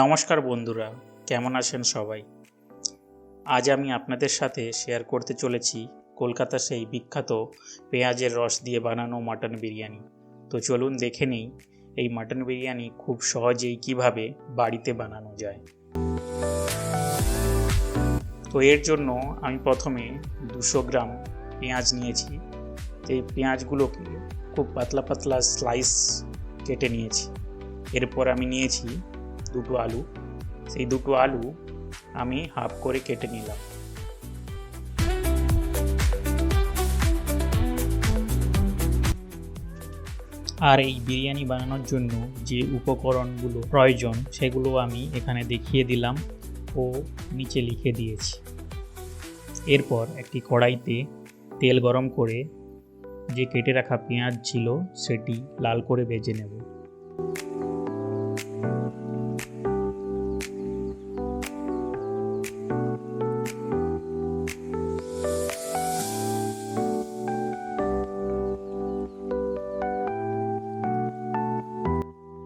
নমস্কার বন্ধুরা, কেমন আছেন সবাই? আজ আমি আপনাদের সাথে শেয়ার করতে চলেছি কলকাতার সেই বিখ্যাত পেঁয়াজের রস দিয়ে বানানো মাটন বিরিয়ানি। তো চলুন দেখে নিই এই মাটন বিরিয়ানি খুব সহজেই কিভাবে বাড়িতে বানানো যায়। তো এর জন্য আমি প্রথমে 200 গ্রাম পেঁয়াজ নিয়েছি। এই পেঁয়াজগুলোকে খুব পাতলা পাতলা স্লাইস কেটে নিয়েছি। এরপর আমি নিয়েছি দুটো আলু। সেই দুটো আলু আমি হাফ করে কেটে নিলাম। আর এই বিরিয়ানি বানানোর জন্য যে উপকরণগুলো প্রয়োজন সেগুলো আমি এখানে দেখিয়ে দিলাম ও নিচে লিখে দিয়েছি। এরপর একটি কড়াইতে তেল গরম করে যে কেটে রাখা পেঁয়াজ ছিল সেটি লাল করে ভেজে নেব।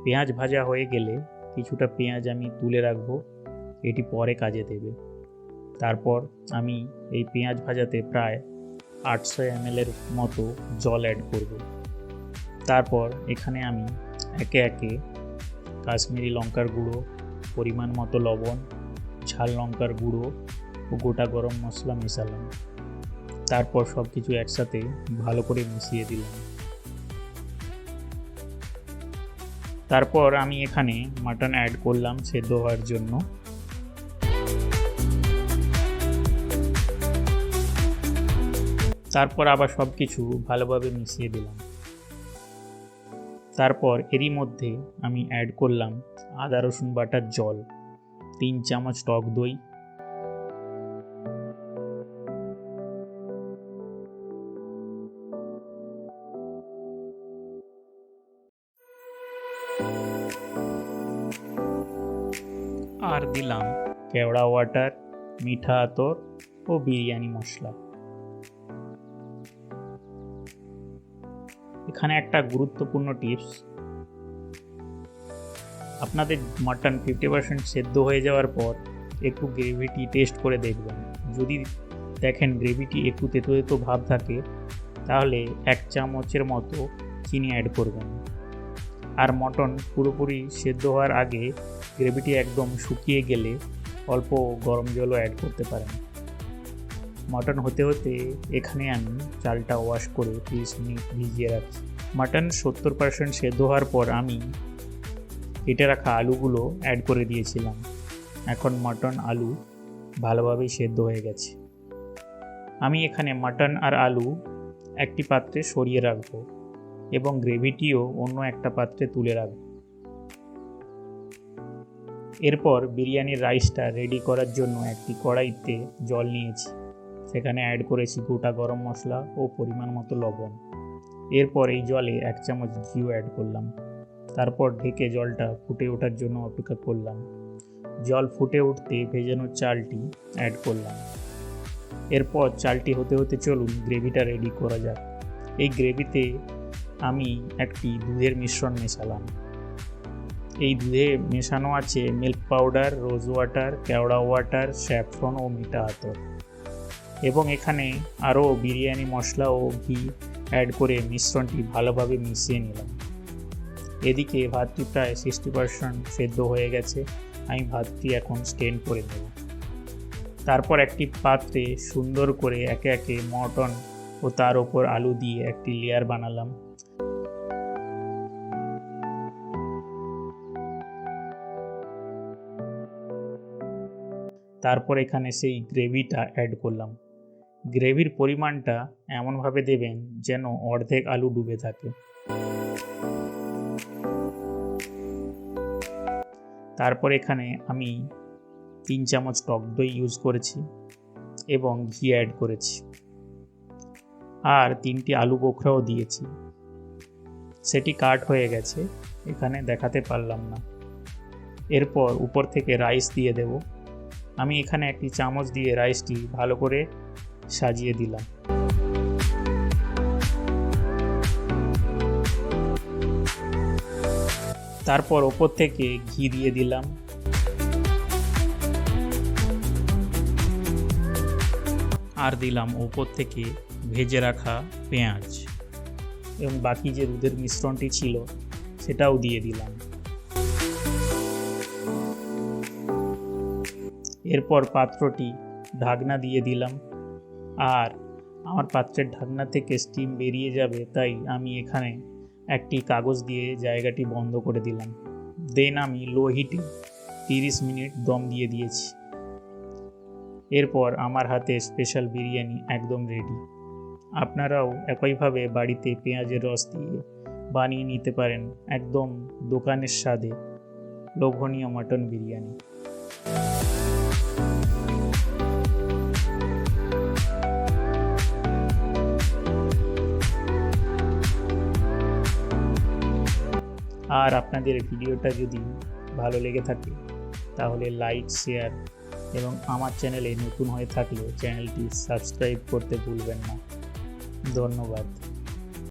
পেঁয়াজ ভাজা হয়ে গেলে কিছুটা পেঁয়াজ আমি তুলে রাখবো, এটি পরে কাজে দেবে। তারপর আমি এই পেঁয়াজ ভাজাতে প্রায় 800 ml এর মতো জল অ্যাড করব। তারপর এখানে আমি একে একে কাশ্মীরি লঙ্কার গুঁড়ো, পরিমাণ মতো লবণ, ঝাল লঙ্কার গুঁড়ো ও গোটা গরম মশলা মেশালাম। তারপর সব কিছু একসাথে ভালো করে মিশিয়ে দিলাম। তারপর আমি এখানে মাটন অ্যাড করলাম সেদ্ধ হওয়ার জন্য। তারপর আবার সব কিছু ভালোভাবে মিশিয়ে দিলাম। তারপর এরই মধ্যে আমি অ্যাড করলাম আদা রসুন বাটার জল, 3 চামচ টক দই, আর দিলাম কেওড়া ওয়াটার, মিঠা আতর ও বিরিয়ানি মশলা। এখানে একটা গুরুত্বপূর্ণ টিপস, আপনাদের মাটন 50% সেদ্ধ হয়ে যাওয়ার পর একটু গ্রেভিটি টেস্ট করে দেখবেন। যদি দেখেন গ্রেভিটি একটু তেতো তেতো ভাব থাকে তাহলে 1 চামচের মতো চিনি অ্যাড করবেন। আর মটন পুরোপুরি সেদ্ধ হওয়ার আগে গ্রেভিটি একদম শুকিয়ে গেলে অল্প গরম জলও অ্যাড করতে পারেন। মটন হতে হতে এখানে আমি চালটা ওয়াশ করে 30 মিনিট ভিজিয়ে রাখছি। মাটন 70% সেদ্ধ হওয়ার পর আমি কেটে রাখা আলুগুলো অ্যাড করে দিয়েছিলাম। এখন মটন আলু ভালোভাবেই সেদ্ধ হয়ে গেছে। আমি এখানে মটন আর আলু একটি পাত্রে সরিয়ে রাখবো এবং গ্রেভিটিও অন্য একটা পাত্রে তুলে রাখবো। এরপর বিরিয়ানির রাইসটা রেডি করার জন্য একটি কড়াইতে জল নিয়েছি। সেখানে অ্যাড করেছি গোটা গরম মশলা ও পরিমাণ মতো লবণ। এরপর এই জলে 1 চামচ ঘিও অ্যাড করলাম। তারপর ঢেকে জলটা ফুটে ওঠার জন্য অপেক্ষা করলাম। জল ফুটে উঠতে ভেজানো চালটি অ্যাড করলাম। এরপর চালটি হতে হতে চলুন গ্রেভিটা রেডি করা যাক। এই গ্রেভিতে আমি একটি দুধের মিশ্রণ মেশালাম। এই দুধে মেশানো আছে মিল্ক পাউডার, রোজ ওয়াটার, কেওড়া ওয়াটার, স্যাফরন ও মিঠা আতর, এবং এখানে আরও বিরিয়ানি মশলা ও ঘি অ্যাড করে মিশ্রণটি ভালোভাবে মিশিয়ে নিলাম। এদিকে ভাতটি প্রায় 60% সেদ্ধ হয়ে গেছে। আমি ভাতটি এখন স্টেন করে নেব। তারপর একটি পাত্রে সুন্দর করে একে একে মটন ও তার ওপর আলু দিয়ে একটি লেয়ার বানালাম। তারপর এখানে সেই গ্রেভিটা অ্যাড করলাম। গ্রেভির পরিমাণটা এমনভাবে দেবেন যেন অর্ধেক আলু ডুবে থাকে। তারপর এখানে আমি 3 চামচ টক দই ইউজ করেছি এবং ঘি অ্যাড করেছি, আর 3টি আলু বোখরাও দিয়েছি। সেটি কাট হয়ে গেছে, এখানে দেখাতে পারলাম না। এরপর উপর থেকে রাইস দিয়ে দেব। আমি এখানে একটি চামচ দিয়ে রাইসটি ভালো করে সাজিয়ে দিলাম। তারপর ওপর থেকে ঘি দিয়ে দিলাম। আর দিলাম ওপর থেকে ভেজে রাখা পেঁয়াজ এবং বাকি যে দুধের মিশ্রণটি ছিল সেটাও দিয়ে দিলাম। এরপর পাত্রটি ঢাকনা দিয়ে দিলাম। আর আমার পাত্রের ঢাকনা থেকে স্টিম বেরিয়ে যাবে, তাই আমি এখানে একটি কাগজ দিয়ে জায়গাটি বন্ধ করে দিলাম। দেন আমি লো হিটে 30 মিনিট দম দিয়ে দিয়েছি। এরপর আমার হাতে স্পেশাল বিরিয়ানি একদম রেডি। আপনারাও একইভাবে বাড়িতে পেঁয়াজের রস দিয়ে বানিয়ে নিতে পারেন একদম দোকানের স্বাদে লোভনীয় মাটন বিরিয়ানি। আর আপনাদের ভিডিওটা যদি ভালো লেগে থাকে তাহলে লাইক, শেয়ার এবং আমার চ্যানেলে নতুন হয়ে থাকলে চ্যানেলটি সাবস্ক্রাইব করতে ভুলবেন না। ধন্যবাদ।